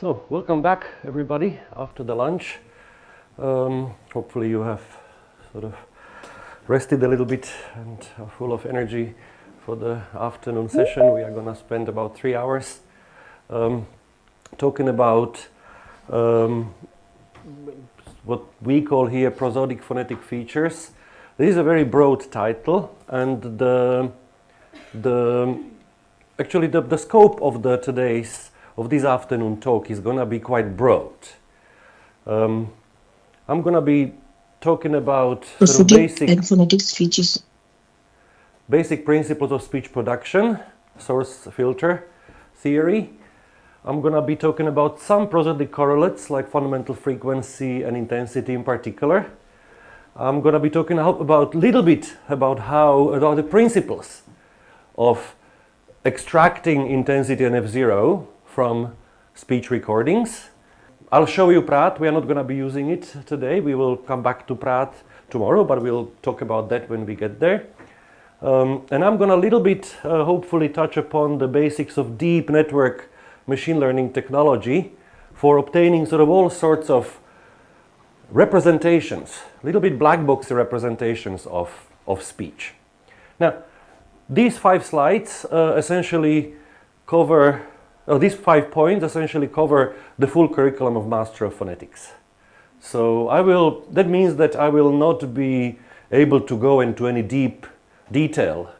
So, welcome back everybody after the lunch. Hopefully you have sort of rested a little bit and are full of energy for the afternoon session. We are going to spend about 3 hours talking about what we call here prosodic phonetic features. This is a very broad title, and the scope of this afternoon talk is going to be quite broad. I'm going to be talking about sort of basic and phonetics features, basic principles of speech production, source filter theory. I'm going to be talking about some prosodic correlates like fundamental frequency and intensity in particular. I'm going to be talking about a little bit about the principles of extracting intensity and F0 from speech recordings. I'll show you Praat. We are not going to be using it today. We will come back to Praat tomorrow, but we'll talk about that when we get there. And I'm going to a little bit hopefully touch upon the basics of deep network machine learning technology for obtaining sort of all sorts of representations, a little bit black box representations of speech. Now, these 5 slides essentially cover, these 5 points essentially cover the full curriculum of Master of Phonetics. So that means that I will not be able to go into any deep detail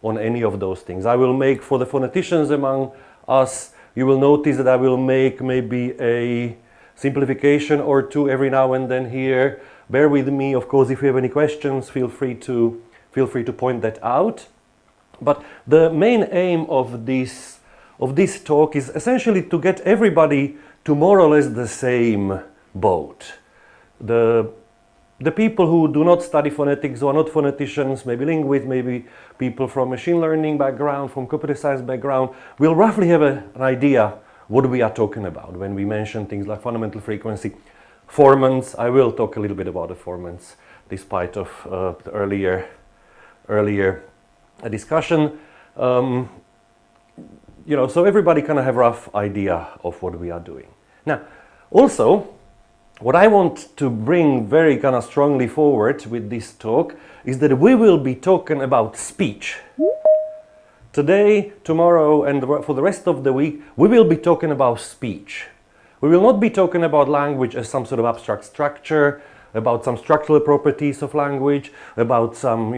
on any of those things. I will make, for the phoneticians among us, you will notice that I will make maybe a simplification or two every now and then here. Bear with me, of course, if you have any questions, feel free to point that out. But the main aim of this talk is essentially to get everybody to more or less the same boat. The people who do not study phonetics, who are not phoneticians, maybe linguists, maybe people from machine learning background, from computer science background, will roughly have an idea what we are talking about when we mention things like fundamental frequency. Formants, I will talk a little bit about the formants, despite of the earlier discussion. So everybody kind of have a rough idea of what we are doing. Now, also, what I want to bring very kind of strongly forward with this talk is that we will be talking about speech. Today, tomorrow, and for the rest of the week, we will be talking about speech. We will not be talking about language as some sort of abstract structure, about some structural properties of language, about some,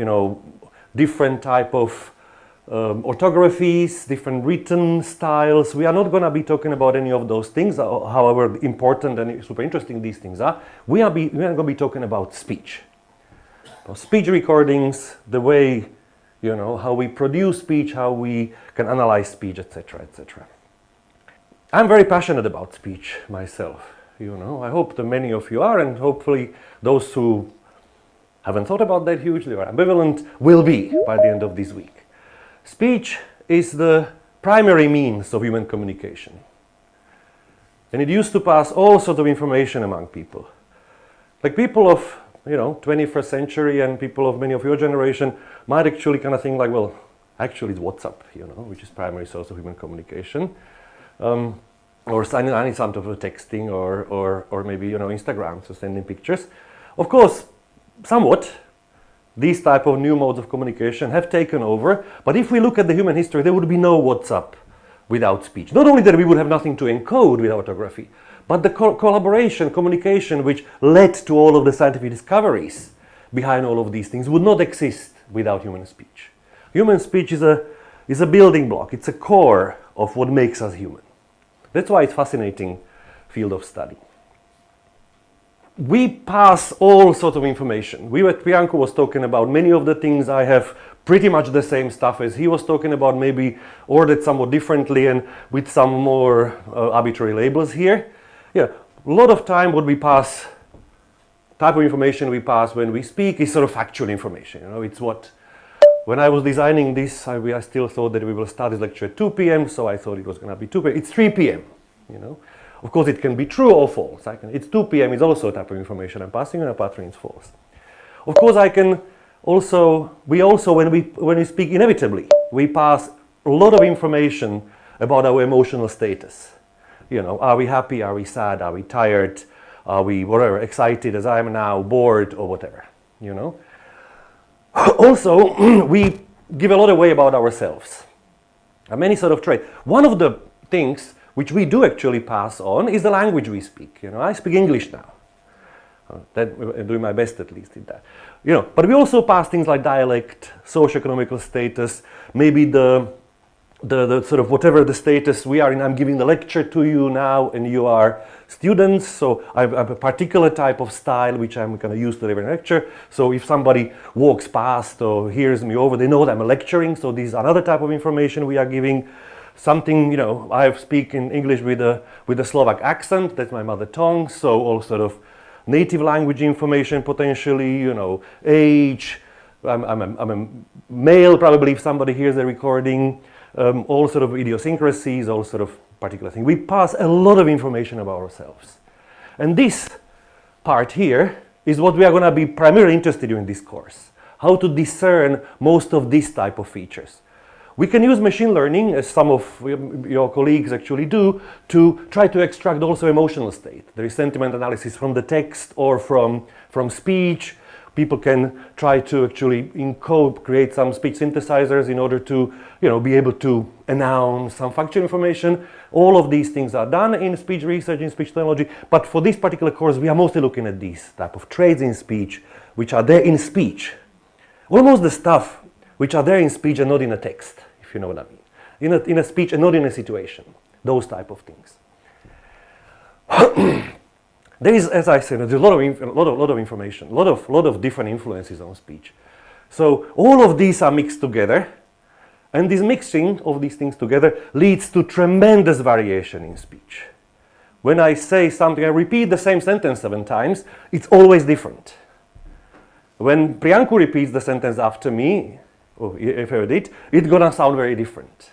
different type of orthographies, different written styles. We are not going to be talking about any of those things, however important and super interesting these things are. We are going to be talking about speech. Speech recordings, the way, how we produce speech, how we can analyze speech, etc., etc. I'm very passionate about speech myself. I hope that many of you are, and hopefully those who haven't thought about that hugely or ambivalent will be by the end of this week. Speech is the primary means of human communication. And it used to pass all sorts of information among people. Like people of, 21st century and people of many of your generation might actually kind of think like, well, actually it's WhatsApp, which is primary source of human communication. Or any sort of texting or maybe, Instagram, so sending pictures. Of course, somewhat, these type of new modes of communication have taken over, but if we look at the human history, there would be no WhatsApp without speech. Not only that we would have nothing to encode with orthography, but the collaboration, communication, which led to all of the scientific discoveries behind all of these things would not exist without human speech. Human speech is a building block, it's a core of what makes us human. That's why it's a fascinating field of study. We pass all sorts of information. Priyanko was talking about many of the things. I have pretty much the same stuff as he was talking about, maybe ordered somewhat differently and with some more arbitrary labels here. Yeah, a lot of time what we pass, type of information we pass when we speak is sort of factual information. It's what, when I was designing this, I still thought that we will start this lecture at 2 p.m. So I thought it was going to be 2 p.m. It's 3 p.m. Of course, it can be true or false. It's 2 p.m. is also a type of information I'm passing, and a pattern is false. Of course, we also, when we speak inevitably, we pass a lot of information about our emotional status. You know, are we happy, are we sad, are we tired, are we whatever, excited as I am now, bored or whatever, you know. Also, we give a lot away about ourselves. Many sort of traits. One of the things which we do actually pass on is the language we speak. You know, I speak English now. I'm doing my best at least in that. You know, but we also pass things like dialect, socioeconomical status, maybe the sort of whatever the status we are in. I'm giving the lecture to you now and you are students, so I have a particular type of style which I'm going to use to deliver a lecture. So if somebody walks past or hears me over, they know that I'm lecturing, so this is another type of information we are giving. Something, you know, I speak in English with a Slovak accent, that's my mother tongue, so all sort of native language information potentially, you know, age, I'm a male probably if somebody hears the recording, all sort of idiosyncrasies, all sort of particular things. We pass a lot of information about ourselves. And this part here is what we are going to be primarily interested in this course. How to discern most of these type of features. We can use machine learning, as some of your colleagues actually do, to try to extract also emotional state. There is sentiment analysis from the text or from speech. People can try to actually encode, create some speech synthesizers in order to, you know, be able to announce some factual information. All of these things are done in speech research, in speech technology. But for this particular course, we are mostly looking at these type of traits in speech, which are there in speech. Almost the stuff which are there in speech and not in a text, if you know what I mean. In a speech and not in a situation. Those type of things. There is, as I said, there's a lot of information, a lot of different influences on speech. So all of these are mixed together, and this mixing of these things together leads to tremendous variation in speech. When I say something, I repeat the same sentence 7 times, it's always different. When Priyanku repeats the sentence after me, or if I heard it, it's gonna sound very different.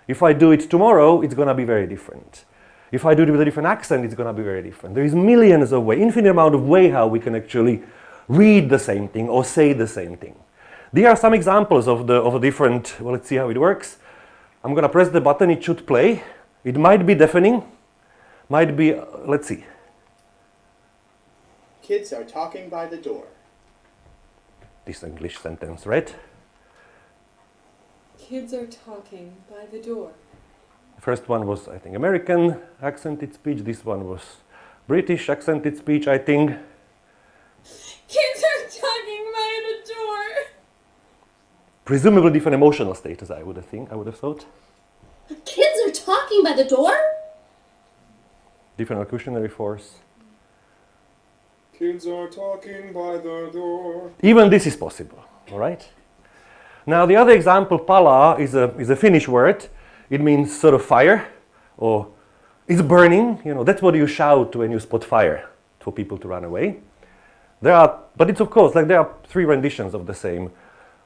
If I do it tomorrow, it's gonna be very different. If I do it with a different accent, it's going to be very different. There is millions of ways, infinite amount of ways how we can actually read the same thing or say the same thing. There are some examples of different, well, let's see how it works. I'm going to press the button, it should play. It might be deafening, might be, let's see. Kids are talking by the door. This English sentence, right? Kids are talking by the door. First one was, I think, American accented speech. This one was British accented speech, I think. Kids are talking by the door. Presumably different emotional status, I would have thought. Kids are talking by the door? Different locutionary force. Kids are talking by the door. Even this is possible, all right? Now the other example, pala, is a Finnish word. It means sort of fire, or it's burning. You know, that's what you shout when you spot fire, for people to run away. But it's of course, like there are 3 renditions of the same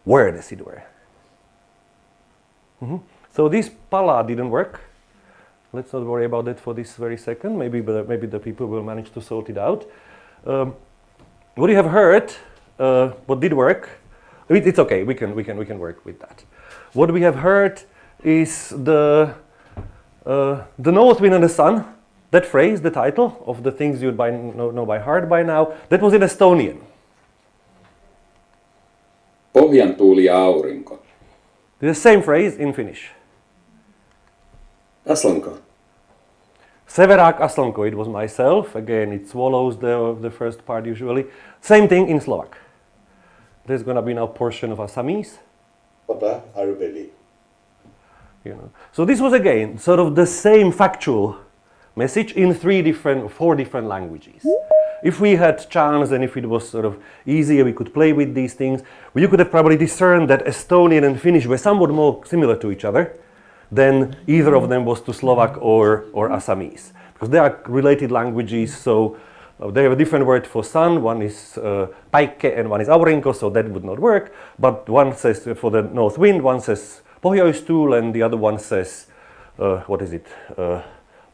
word, as it were. So this pala didn't work. Let's not worry about that for this very second. Maybe the people will manage to sort it out. What you have heard, what did work, it's okay. We can work with that. What we have heard is the north wind and the sun. That phrase, the title of the things you know by heart by now, that was in Estonian. Pohjan tuuli ja aurinko. The same phrase in Finnish. Aslanko. Severak Aslanko, it was myself. Again, it swallows the first part usually. Same thing in Slovak. There's going to be now a portion of Assamese. Papa Arubeli. You know. So this was again sort of the same factual message in 4 different languages. If we had chance and if it was sort of easier, we could play with these things. You could have probably discerned that Estonian and Finnish were somewhat more similar to each other than either of them was to Slovak or Assamese, because they are related languages. So they have a different word for sun. One is paikke and one is aurinko, so that would not work. But one says for the north wind, one says pohjoistuul, and the other one says, what is it?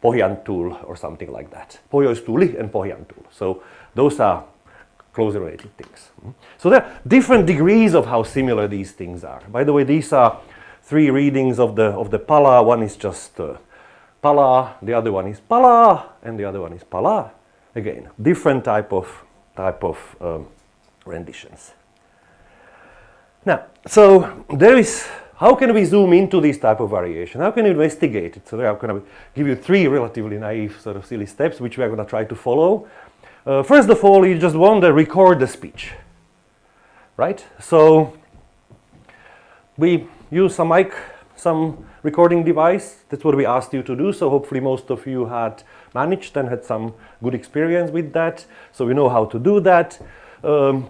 Pohjantuul or something like that. Pohjoistuuli and pohjantuul. So those are closely related things. So there are different degrees of how similar these things are. By the way, these are 3 readings of the pala. One is just pala, the other one is pala, and the other one is pala. Again, different type of renditions. Now, so there is, how can we zoom into this type of variation? How can we investigate it? So there I'm going to give you 3 relatively naive sort of silly steps which we are going to try to follow. First of all, you just want to record the speech, right? So we use some recording device. That's what we asked you to do. So hopefully most of you had managed and had some good experience with that. So we know how to do that.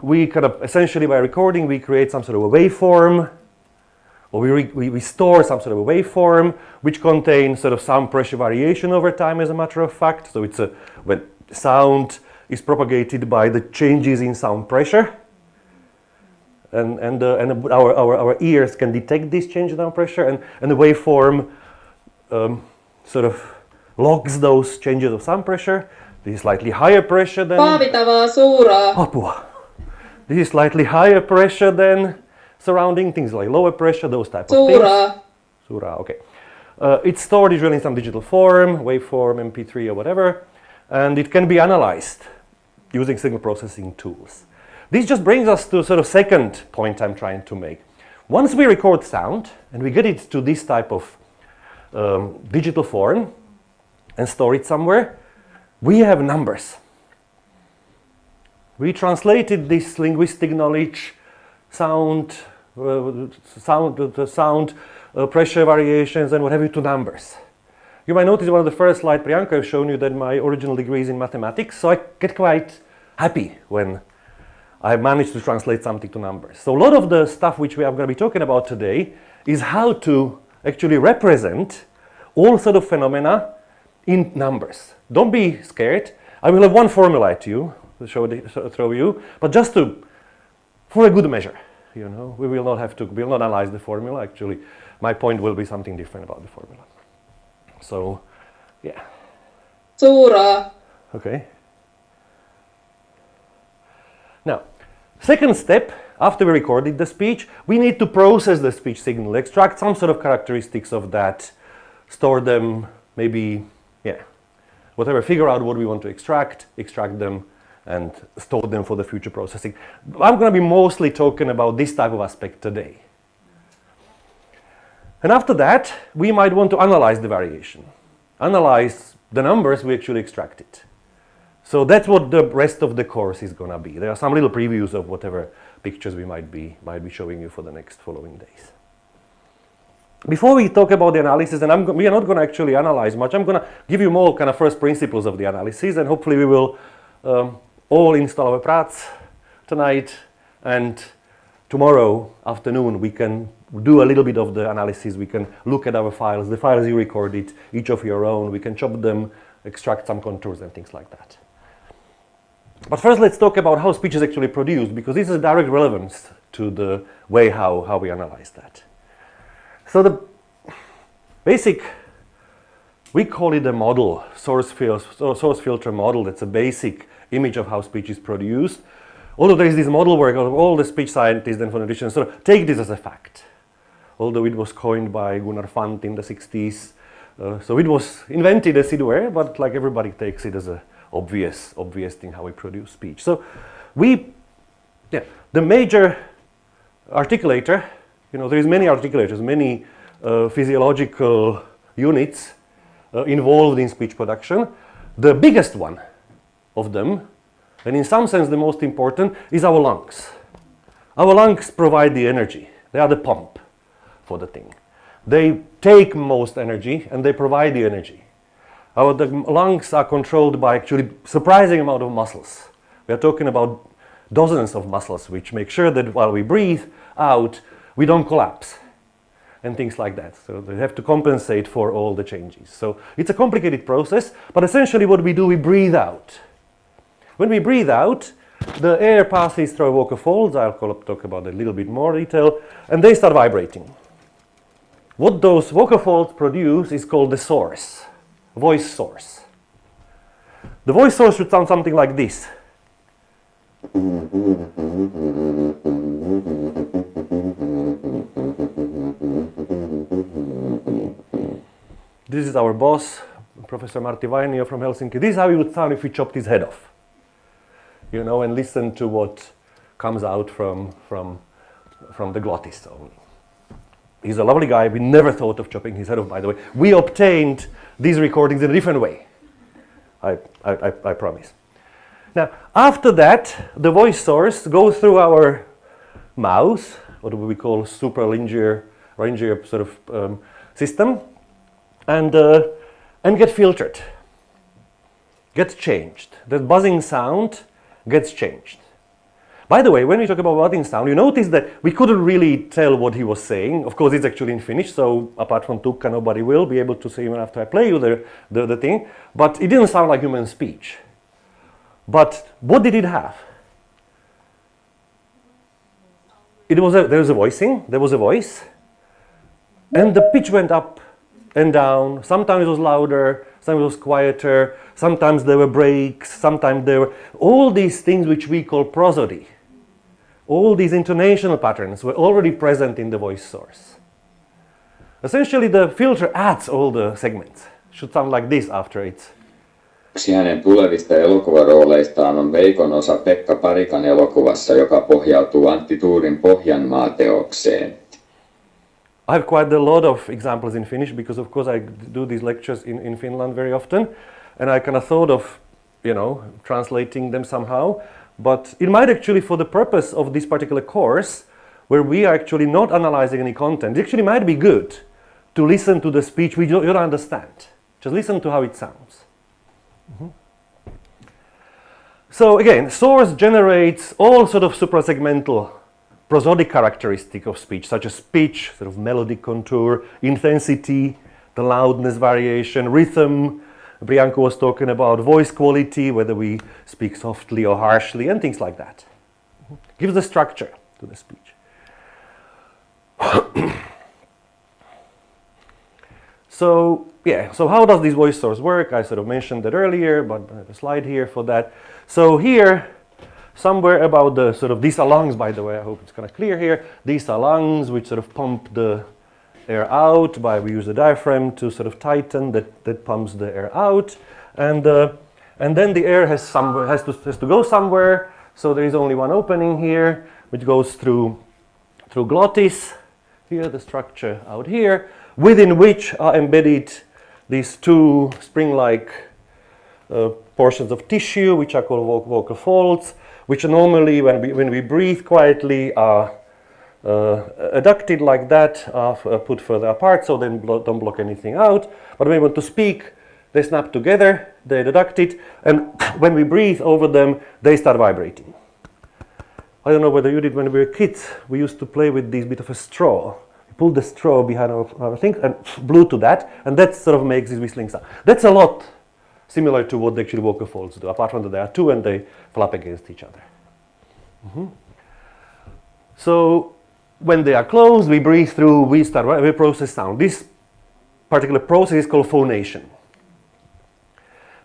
We kind of essentially by recording we create some sort of a waveform, or we store some sort of a waveform which contains sort of sound pressure variation over time, as a matter of fact. So it's when sound is propagated by the changes in sound pressure, and our ears can detect this change in sound pressure, and the waveform sort of logs those changes of sound pressure. This is slightly higher pressure than apua. This is slightly higher pressure than surrounding things like lower pressure, those type of things. Sura, okay. It's stored usually in some digital form, waveform, MP3 or whatever, and it can be analyzed using signal processing tools. This just brings us to sort of second point I'm trying to make. Once we record sound and we get it to this type of digital form and store it somewhere, we have numbers. We translated this linguistic knowledge, sound pressure variations and what have you, to numbers. You might notice one of the first slides, Priyanka, I've shown you that my original degree is in mathematics, so I get quite happy when I managed to translate something to numbers. So a lot of the stuff which we are going to be talking about today is how to actually represent all sort of phenomena in numbers. Don't be scared. I will have one formula to you to throw you, but just for a good measure. We will not analyze the formula. Actually, my point will be something different about the formula. So, yeah. Sura. Okay. Now, second step, after we recorded the speech, we need to process the speech signal, extract some sort of characteristics of that, store them, maybe, whatever, figure out what we want to extract them, and store them for the future processing. I'm going to be mostly talking about this type of aspect today. And after that, we might want to analyze the variation, analyze the numbers we actually extracted. So that's what the rest of the course is going to be. There are some little previews of whatever pictures we might be showing you for the next following days. Before we talk about the analysis, and we are not going to actually analyze much, I'm going to give you more kind of first principles of the analysis, and hopefully we will all install our prats tonight, and tomorrow afternoon we can do a little bit of the analysis. We can look at our files, the files you recorded, each of your own. We can chop them, extract some contours and things like that. But first let's talk about how speech is actually produced, because this has direct relevance to the way how we analyze that. So the basic, we call it a model, source filter model. That's a basic image of how speech is produced. Although there is this model work of all the speech scientists and phoneticians sort of take this as a fact. Although it was coined by Gunnar Fant in the 60s. So it was invented as it were, but like everybody takes it as a obvious thing how we produce speech. So the major articulator, there is many articulators, many physiological units involved in speech production. The biggest one of them, and in some sense the most important, is our lungs. Our lungs provide the energy. They are the pump for the thing. They take most energy and they provide the energy. The lungs are controlled by actually surprising amount of muscles. We are talking about dozens of muscles which make sure that while we breathe out, we don't collapse and things like that. So they have to compensate for all the changes. So it's a complicated process, but essentially what we do, we breathe out. When we breathe out, the air passes through vocal folds. I'll talk about that a little bit more detail, and they start vibrating. What those vocal folds produce is called the source, voice source. The voice source should sound something like this. This is our boss, Professor Martti Vainio from Helsinki. This is how he would sound if we chopped his head off. You know, and listen to what comes out from the glottis only. He's a lovely guy. We never thought of chopping his head off, by the way. We obtained these recordings in a different way. I promise. Now, after that, the voice source goes through our mouth, what we call supralaryngeal sort of system, and get filtered, gets changed. The buzzing sound gets changed. By the way, when we talk about buzzing sound, you notice that we couldn't really tell what he was saying. Of course, it's actually in Finnish, so apart from Tukka, nobody will be able to say even after I play you the thing. But it didn't sound like human speech. But what did it have? There was a voicing, there was a voice, and the pitch went up and down. Sometimes it was louder, sometimes it was quieter, sometimes there were breaks, sometimes there were all these things which we call prosody. All these intonational patterns were already present in the voice source. Essentially, the filter adds all the segments. It should sound like this after it's. Yksi hänen tulevista elokuvarooleistaan on Veikon osa Pekka Parikan elokuvassa, joka pohjautuu Antti Tuurin Pohjanmaa-teokseen. I have quite a lot of examples in Finnish because, of course, I do these lectures in Finland very often, and I kind of thought of, you know, translating them somehow. But it might actually, for the purpose of this particular course, where we are actually not analyzing any content, it actually might be good to listen to the speech you don't understand. Just listen to how it sounds. Mm-hmm. So again, source generates all sort of suprasegmental prosodic characteristic of speech, such as pitch, sort of melodic contour, intensity, the loudness variation, rhythm. Brianko was talking about voice quality, whether we speak softly or harshly, and things like that. Gives the structure to the speech. So how does this voice source work? I sort of mentioned that earlier, but I have a slide here for that. So here, somewhere about the sort of, these are lungs, by the way, I hope it's kind of clear here. These are lungs which sort of pump the air out we use the diaphragm to sort of tighten, that pumps the air out. And then the air has to go somewhere. So there is only one opening here, which goes through glottis. Here, the structure out here, within which are embedded these two spring-like portions of tissue, which are called vocal folds, which normally, when we breathe quietly, are adducted like that, put further apart, so they don't block anything out. But when we want to speak, they snap together, they adduct it, and when we breathe over them, they start vibrating. I don't know whether you did when we were kids. We used to play with this bit of a straw. We pulled the straw behind our thing and blew to that, and that sort of makes this whistling sound. That's a lot similar to what the actual vocal folds do, apart from that there are two and they flap against each other. Mm-hmm. So when they are closed, we breathe through, we process sound. This particular process is called phonation.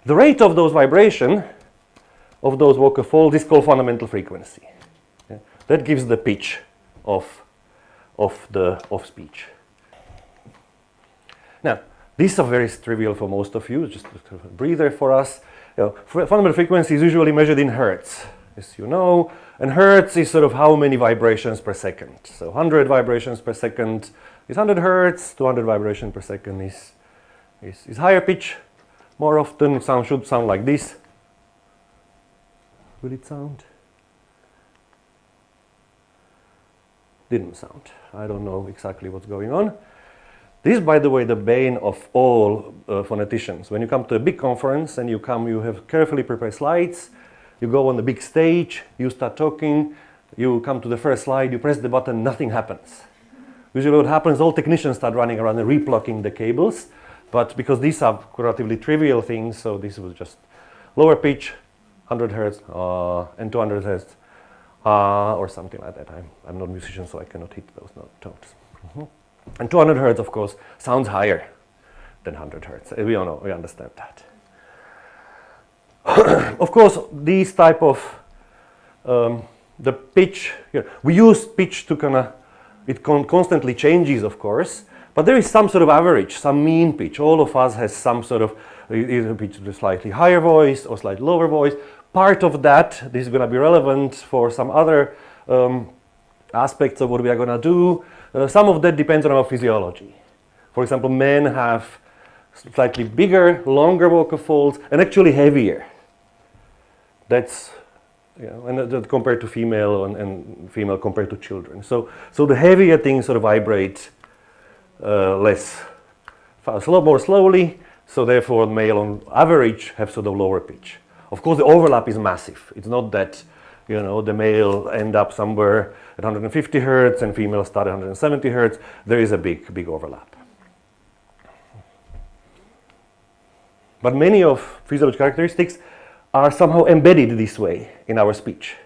The rate of those vibration of those vocal folds is called fundamental frequency. Yeah? That gives the pitch of speech. Now, these are very trivial for most of you, just a breather for us. Fundamental frequency is usually measured in hertz, as you know, and hertz is sort of how many vibrations per second. So 100 vibrations per second is 100 hertz, 200 vibrations per second is higher pitch. More often, it should sound like this. Will it sound? Didn't sound. I don't know exactly what's going on. This is, by the way, the bane of all phoneticians. When you come to a big conference and you have carefully prepared slides, you go on the big stage, you start talking, you come to the first slide, you press the button, nothing happens. Usually what happens, all technicians start running around and replugging the cables, but because these are relatively trivial things, so this was just lower pitch, 100 hertz and 200 hertz, or something like that. I'm not a musician, so I cannot hit those notes. Mm-hmm. And 200 hertz, of course, sounds higher than 100 hertz. We all know, we understand that. Of course, these type of the pitch, we use pitch to it constantly changes, of course, But there is some sort of average, some mean pitch. All of us has some sort of either pitch with a slightly higher voice or slightly lower voice. Part of that, this is going to be relevant for some other aspects of what we are going to do. Some of that depends on our physiology. For example, men have slightly bigger, longer vocal folds and actually heavier. That's, you know, and compared to female and female compared to children. So the heavier things sort of vibrate more slowly. So therefore, male on average have sort of lower pitch. Of course, the overlap is massive. It's not that, you know, the male end up somewhere at 150 hertz and female start at 170 hertz. There is a big overlap. But many of physiological characteristics are somehow embedded this way in our speech.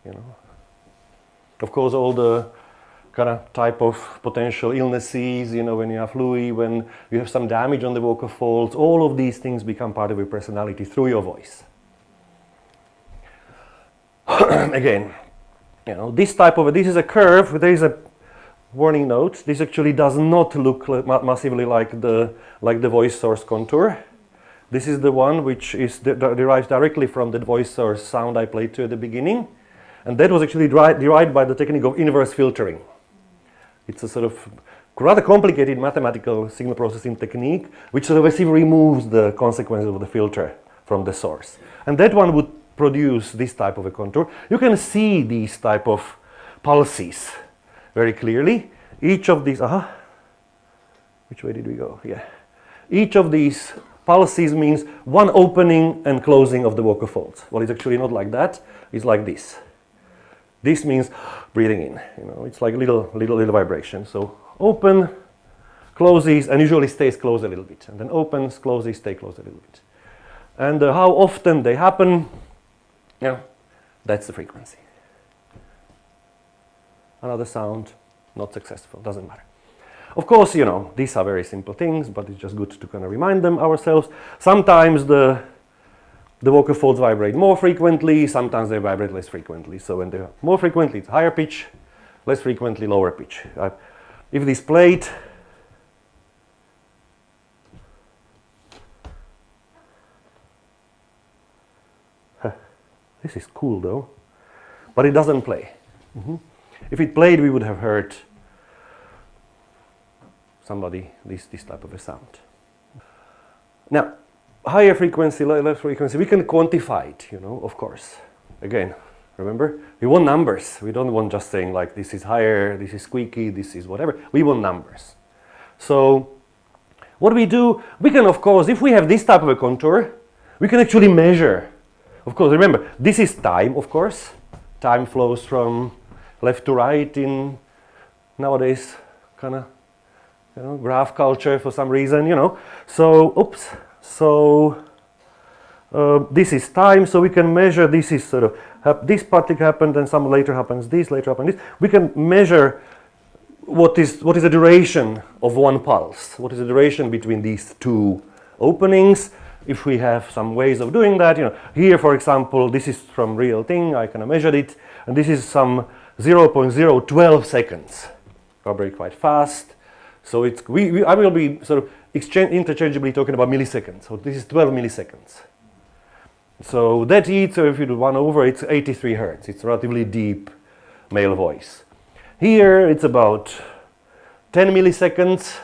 You know, of course, all the kind of type of potential illnesses, you know, when you have flu, when you have some damage on the vocal folds, all of these things become part of your personality through your voice. Again, you know, this is a curve. There is a warning note. This actually does not look massively like the voice source contour. This is the one which is derives directly from the voice source sound I played to at the beginning, and that was actually derived by the technique of inverse filtering. It's a sort of rather complicated mathematical signal processing technique which sort of removes the consequences of the filter from the source. And that one would produce this type of a contour. You can see these type of pulses very clearly. Each of these, which way did we go? Yeah. Each of these pulses means one opening and closing of the vocal folds. Well, it's actually not like that. It's like this. This means breathing in. You know, it's like little vibration. So open, closes, and usually stays closed a little bit, and then opens, closes, stay closed a little bit. And how often they happen, yeah, that's the frequency. Another sound, not successful, doesn't matter. Of course, you know, these are very simple things, but it's just good to kind of remind them ourselves. Sometimes the vocal folds vibrate more frequently, sometimes they vibrate less frequently. So when they're more frequently, it's higher pitch, less frequently, lower pitch. If this played, this is cool though, but it doesn't play. If it played, we would have heard somebody this type of a sound. Now, higher frequency, lower frequency, we can quantify it, you know, of course. Again, remember, we want numbers. We don't want just saying like this is higher, this is squeaky, this is whatever. We want numbers. So what we do, we can, of course, if we have this type of a contour, we can actually measure. Of course, remember, this is time, of course. Time flows from left to right in nowadays kind of, you know, graph culture for some reason, you know. So, oops. So this is time, so we can measure. This is sort of this particle happened, and some later happens this, later happens this. We can measure what is the duration of one pulse. What is the duration between these two openings? If we have some ways of doing that, you know, here, for example, this is from real thing. I kind of measured it, and this is some 0.012 seconds. Vibrate quite fast. So it's I will be sort of interchangeably talking about milliseconds. So this is 12 milliseconds. So that eats, so if you do 1 over, it's 83 hertz. It's a relatively deep male voice. Here it's about 10 milliseconds.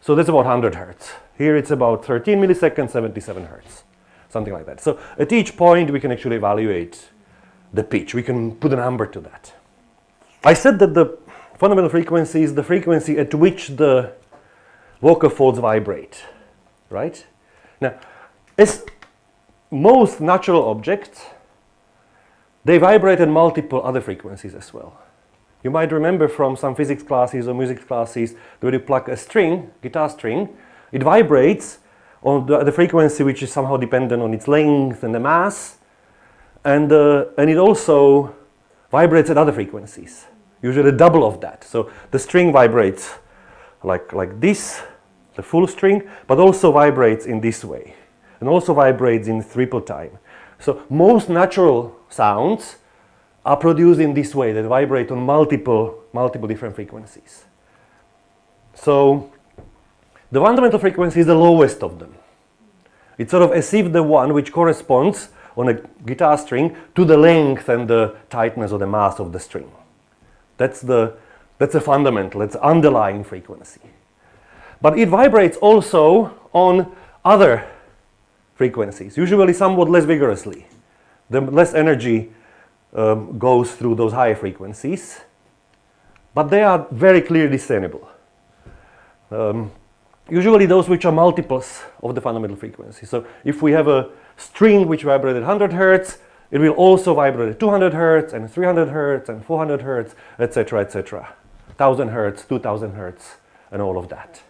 So that's about 100 hertz. Here it's about 13 milliseconds, 77 hertz. Something like that. So at each point we can actually evaluate the pitch. We can put a number to that. I said that the fundamental frequency is the frequency at which the vocal folds vibrate, right? Now, as most natural objects, they vibrate at multiple other frequencies as well. You might remember from some physics classes or music classes that when you pluck a string, guitar string, it vibrates on the frequency which is somehow dependent on its length and the mass, and it also vibrates at other frequencies, usually double of that. So the string vibrates like this, the full string, but also vibrates in this way, and also vibrates in triple time. So most natural sounds are produced in this way, that vibrate on multiple different frequencies. So the fundamental frequency is the lowest of them. It's sort of as if the one which corresponds on a guitar string to the length and the tightness or the mass of the string. That's a fundamental, it's underlying frequency. But it vibrates also on other frequencies, usually somewhat less vigorously. The less energy goes through those higher frequencies, but they are very clearly discernible. Usually those which are multiples of the fundamental frequency. So if we have a string which vibrates at 100 Hertz, it will also vibrate at 200 Hertz and 300 Hertz and 400 Hertz, etc., etc. 1000 Hertz, 2000 Hertz, and all of that.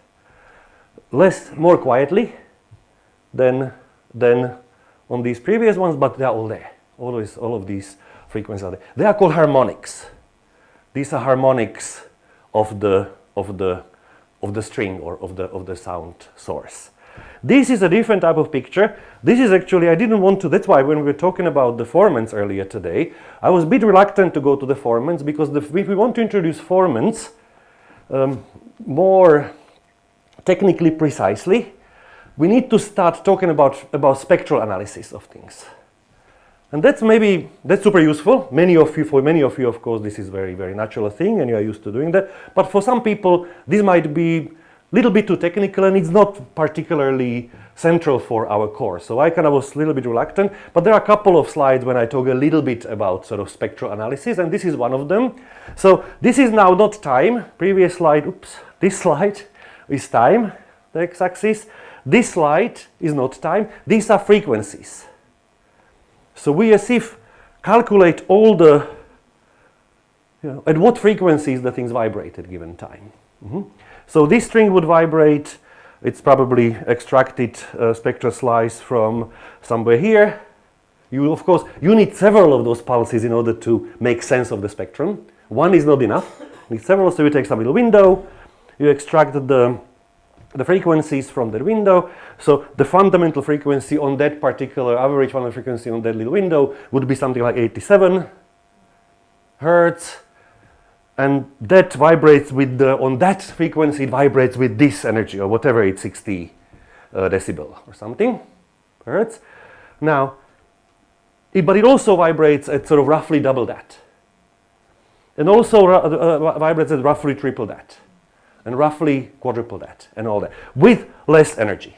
More quietly than on these previous ones, but they are all there. All of these frequencies are there. They are called harmonics. These are harmonics of the string or of the sound source. This is a different type of picture. This is actually, I didn't want to, that's why when we were talking about the formants earlier today, I was a bit reluctant to go to the formants, because if we want to introduce formants more technically precisely, we need to start talking about spectral analysis of things. And that's super useful. For many of you, of course, this is very, very natural thing and you are used to doing that. But for some people, this might be a little bit too technical and it's not particularly central for our course. So I kind of was a little bit reluctant, but there are a couple of slides when I talk a little bit about sort of spectral analysis, and this is one of them. So this is now not time. Previous slide, this slide is time, the x-axis. This slide is not time. These are frequencies. So we as if calculate all the, at what frequencies the things vibrate at given time. So this string would vibrate, it's probably extracted spectral slice from somewhere here. Of course, you need several of those pulses in order to make sense of the spectrum. One is not enough, you need several, so you take some little window, you extract the frequencies from that window. So the fundamental frequency on that particular average fundamental frequency on that little window would be something like 87 Hertz. And that vibrates with on that frequency, it vibrates with this energy or whatever, it's 60 decibel or something Hertz. Now, but it also vibrates at sort of roughly double that. And also vibrates at roughly triple that. And roughly quadruple that and all that, with less energy.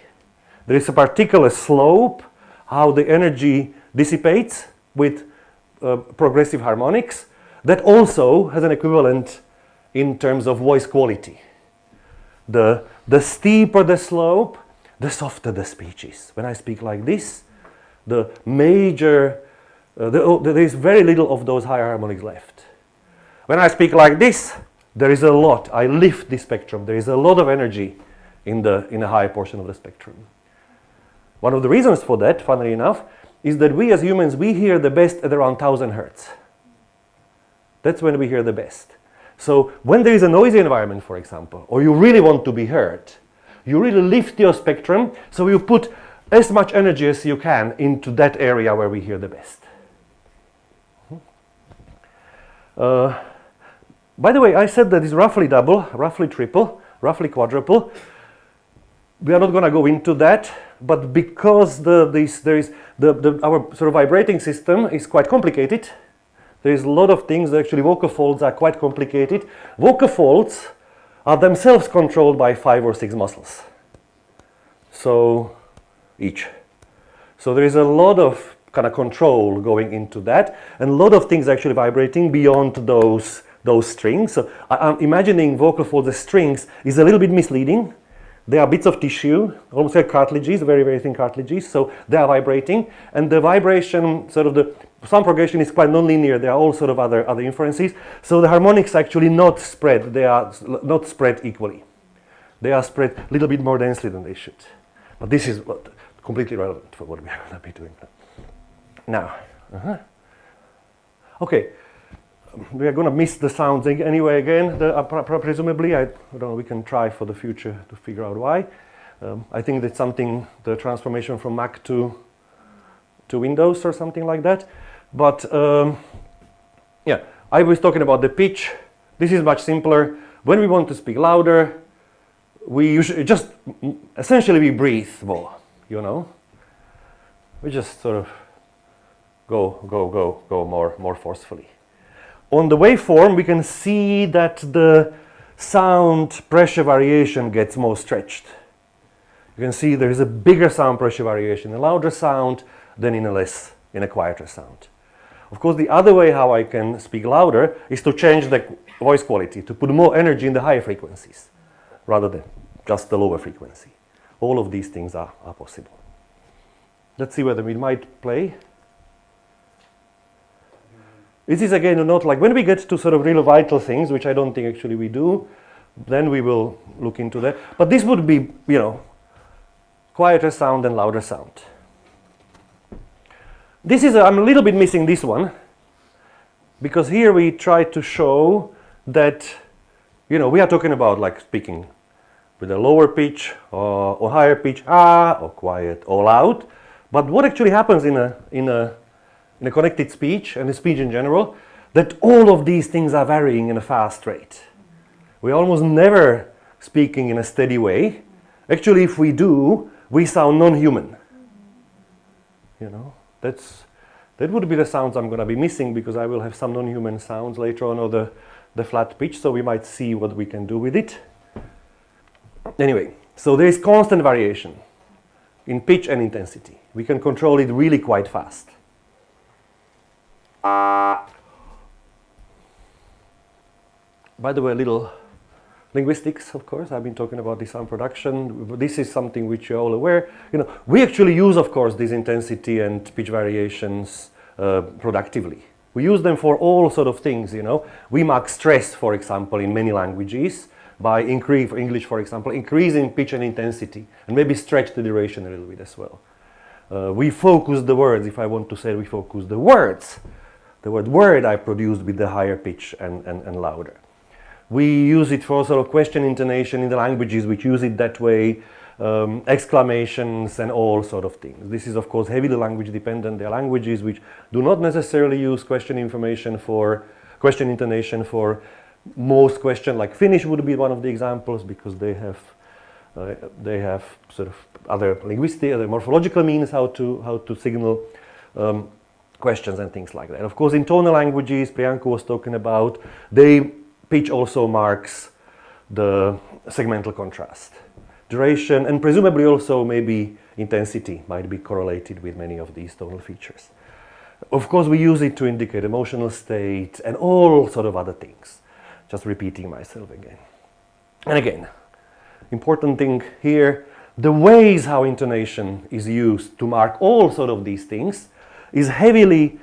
There is a particular slope how the energy dissipates with progressive harmonics that also has an equivalent in terms of voice quality. The steeper the slope, the softer the speech is. When I speak like this, the major, there is very little of those higher harmonics left. When I speak like this, there is a lot. I lift the spectrum. There is a lot of energy in a high portion of the spectrum. One of the reasons for that, funnily enough, is that we as humans, we hear the best at around 1000 Hertz. That's when we hear the best. So when there is a noisy environment, for example, or you really want to be heard, you really lift your spectrum, so you put as much energy as you can into that area where we hear the best. By the way, I said that it's roughly double, roughly triple, roughly quadruple. We are not going to go into that, but because our sort of vibrating system is quite complicated, there is a lot of things. Actually, vocal folds are quite complicated. Vocal folds are themselves controlled by 5 or 6 muscles. So each. So there is a lot of kind of control going into that, and a lot of things actually vibrating beyond those strings. So I'm imagining vocal folds as strings is a little bit misleading. They are bits of tissue, almost like cartilages, very, very thin cartilages. So they are vibrating, and the vibration, sort of the sound progression is quite non-linear. There are all sort of other inferences. So the harmonics actually not spread. They are not spread equally. They are spread a little bit more densely than they should. But this is completely relevant for what we are going to be doing now. Okay. We are going to miss the sounds anyway again, presumably. I don't know, we can try for the future to figure out why. I think that's something, the transformation from Mac to Windows or something like that. But yeah, I was talking about the pitch. This is much simpler. When we want to speak louder, we usually just essentially we breathe more, you know. We just sort of go more forcefully. On the waveform, we can see that the sound pressure variation gets more stretched. You can see there is a bigger sound pressure variation in a louder sound than in a quieter sound. Of course, the other way how I can speak louder is to change the voice quality, to put more energy in the higher frequencies rather than just the lower frequency. All of these things are possible. Let's see whether we might play. This is again a note like when we get to sort of real vital things, which I don't think actually we do, then we will look into that. But this would be, you know, quieter sound and louder sound. This is, I'm a little bit missing this one, because here we try to show that, you know, we are talking about like speaking with a lower pitch or higher pitch, or quiet or loud. But what actually happens in a connected speech and a speech in general, that all of these things are varying in a fast rate. We almost never speaking in a steady way. Actually, if we do, we sound non-human. You know, that would be the sounds I'm going to be missing, because I will have some non-human sounds later on, or the flat pitch, so we might see what we can do with it. Anyway, so there is constant variation in pitch and intensity. We can control it really quite fast. By the way, a little linguistics, of course. I've been talking about the sound production. This is something which you're all aware. You know, we actually use, of course, these intensity and pitch variations productively. We use them for all sort of things, you know. We mark stress, for example, in many languages by for English, for example, increasing pitch and intensity, and maybe stretch the duration a little bit as well. We focus the words. If I want to say we focus the words, the word I produced with the higher pitch and louder. We use it for sort of question intonation in the languages which use it that way, exclamations and all sort of things. This is of course heavily language dependent. There are languages which do not necessarily use question intonation for most question, like Finnish would be one of the examples, because they have sort of other linguistic, other morphological means how to signal questions and things like that. Of course, in tonal languages, Priyanka was talking about, pitch also marks the segmental contrast. Duration and presumably also maybe intensity might be correlated with many of these tonal features. Of course, we use it to indicate emotional state and all sort of other things. Just repeating myself again. And again, important thing here, the ways how intonation is used to mark all sort of these things is heavily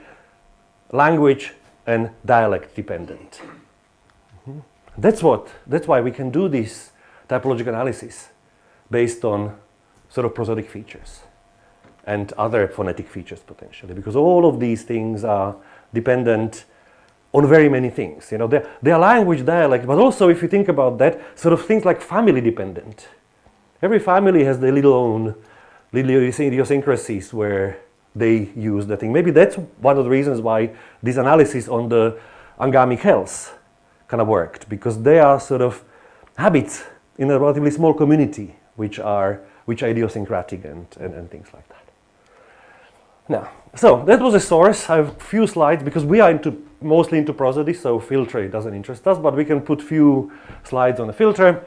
language and dialect dependent. That's why we can do this typological analysis based on sort of prosodic features and other phonetic features potentially, because all of these things are dependent on very many things. You know, they are language, dialect, but also if you think about that, sort of things like family dependent. Every family has their little idiosyncrasies where they use the thing. Maybe that's one of the reasons why this analysis on the Angamic health kind of worked, because they are sort of habits in a relatively small community which are idiosyncratic and things like that. Now, so that was a source. I have a few slides because we are mostly into prosody, so filter doesn't interest us, but we can put few slides on the filter.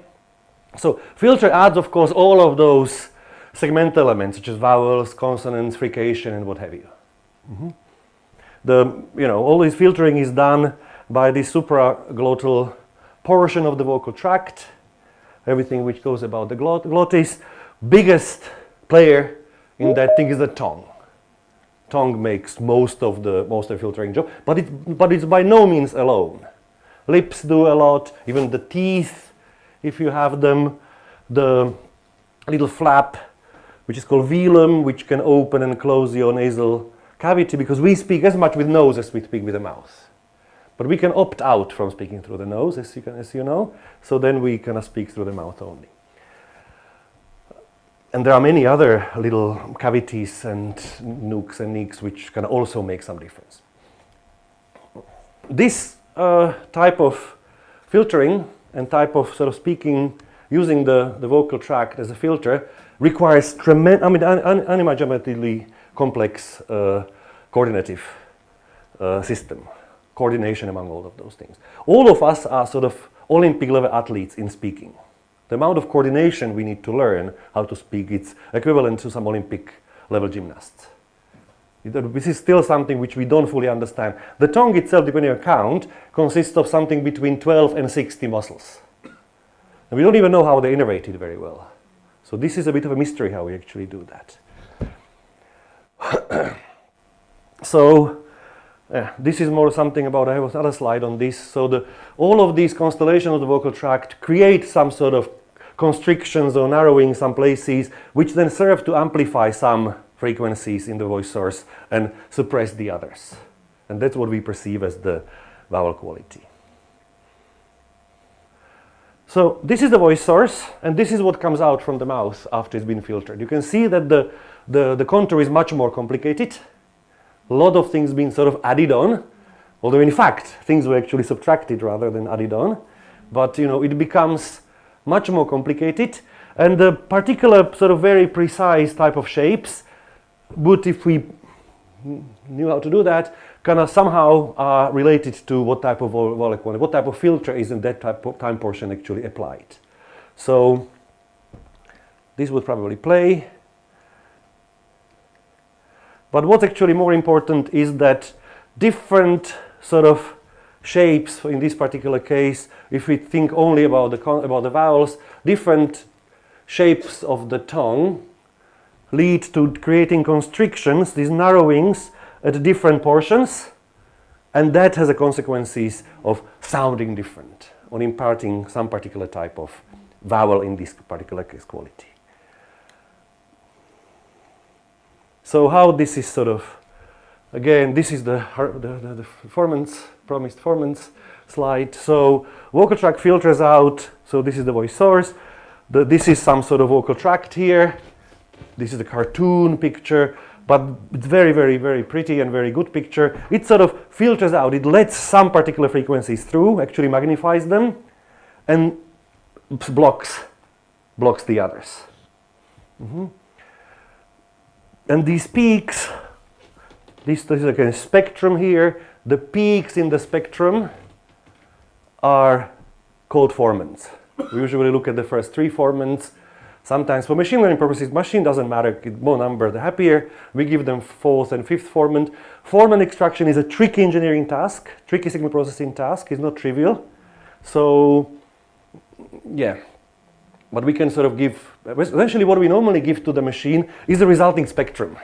So filter adds, of course, all of those segmental elements such as vowels, consonants, frication, and what have you. All this filtering is done by the supraglottal portion of the vocal tract, everything which goes about the glottis. Biggest player in that thing is the tongue. Tongue makes most of the filtering job, but it's by no means alone. Lips do a lot, even the teeth, if you have them, the little flap, which is called velum, which can open and close your nasal cavity, because we speak as much with nose as we speak with the mouth. But we can opt out from speaking through the nose, as you know, so then we kind of speak through the mouth only. And there are many other little cavities and nooks and nicks which can also make some difference. This type of filtering and type of sort of speaking using the vocal tract as a filter requires unimaginably complex coordinative system, coordination among all of those things. All of us are sort of Olympic level athletes in speaking. The amount of coordination we need to learn how to speak, it's equivalent to some Olympic level gymnasts. This is still something which we don't fully understand. The tongue itself, depending on count, consists of something between 12 and 60 muscles. And we don't even know how they innervate it very well. So this is a bit of a mystery how we actually do that. So this is more something about, I have another slide on this. So all of these constellations of the vocal tract create some sort of constrictions or narrowing some places, which then serve to amplify some frequencies in the voice source and suppress the others. And that's what we perceive as the vowel quality. So this is the voice source, and this is what comes out from the mouth after it's been filtered. You can see that the contour is much more complicated. A lot of things being sort of added on, although in fact things were actually subtracted rather than added on. But it becomes much more complicated, and the particular sort of very precise type of shapes would, if we knew how to do that, kind of somehow are related to what type of vowel quality, what type of filter is in that type of time portion actually applied. So this would probably play. But what's actually more important is that different sort of shapes, in this particular case, if we think only about the vowels, different shapes of the tongue lead to creating constrictions, these narrowings at different portions, and that has a consequences of sounding different, or imparting some particular type of vowel in this particular case quality. So how this is sort of, again, this is the performance, promised performance slide. So vocal tract filters out, so this is the voice source. This is some sort of vocal tract here. This is a cartoon picture, but it's very, very, very pretty and very good picture. It sort of filters out, it lets some particular frequencies through, actually magnifies them, and blocks the others. Mm-hmm. And these peaks, this is like a spectrum here. The peaks in the spectrum are called formants. We usually look at the first three formants. Sometimes for machine learning purposes, machine doesn't matter, more number the happier. We give them fourth and fifth formant. Formant extraction is a tricky engineering task, tricky signal processing task, it's not trivial. So, yeah. But we can sort of give, essentially what we normally give to the machine is the resulting spectrum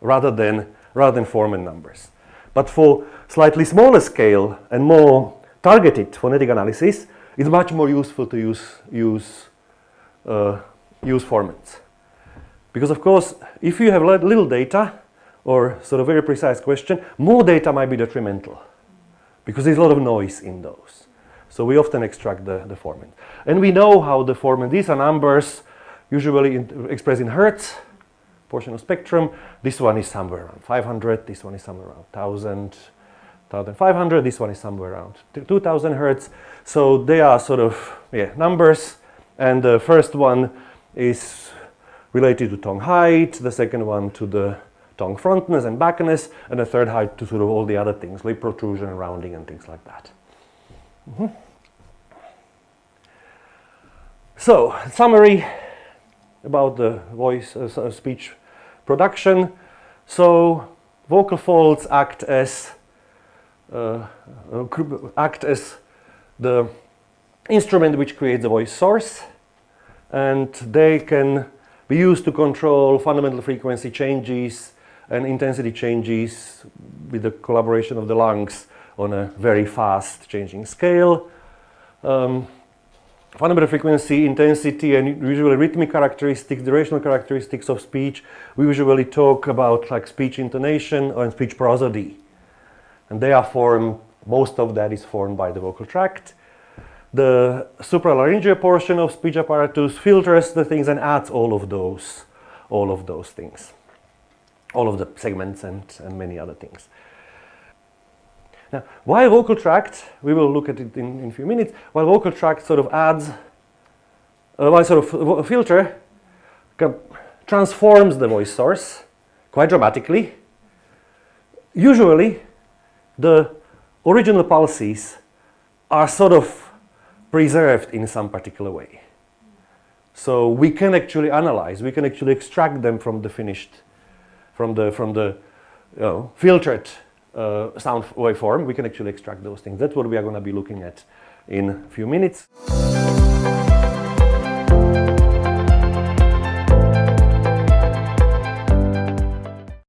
rather than formant numbers. But for slightly smaller scale and more targeted phonetic analysis, it's much more useful to use formants. Because of course, if you have little data or sort of very precise question, more data might be detrimental because there's a lot of noise in those. So we often extract the formant. And we know how the formant, these are numbers usually expressed in hertz, portion of spectrum. This one is somewhere around 500, this one is somewhere around 1000, 1500, this one is somewhere around 2000 hertz. So they are sort of numbers, and the first one is related to tongue height, the second one to the tongue frontness and backness, and the third height to sort of all the other things, lip protrusion, rounding, and things like that. Mm-hmm. So, summary about the voice speech production. So, vocal folds act as the instrument which creates the voice source, and they can be used to control fundamental frequency changes and intensity changes with the collaboration of the lungs on a very fast changing scale. Fundamental frequency, intensity, and usually rhythmic characteristics, durational characteristics of speech. We usually talk about like speech intonation and speech prosody. And they are formed, most of that is formed by the vocal tract. The supralaryngeal portion of speech apparatus filters the things and adds all of those things. All of the segments and many other things. Now, while vocal tract, we will look at it in a few minutes, while vocal tract sort of adds voice sort of filter transforms the voice source quite dramatically. Usually, the original pulses are sort of preserved in some particular way. So we can actually analyze, we can actually extract them from the finished, from the filtered sound waveform. We can actually extract those things. That's what we are going to be looking at in a few minutes.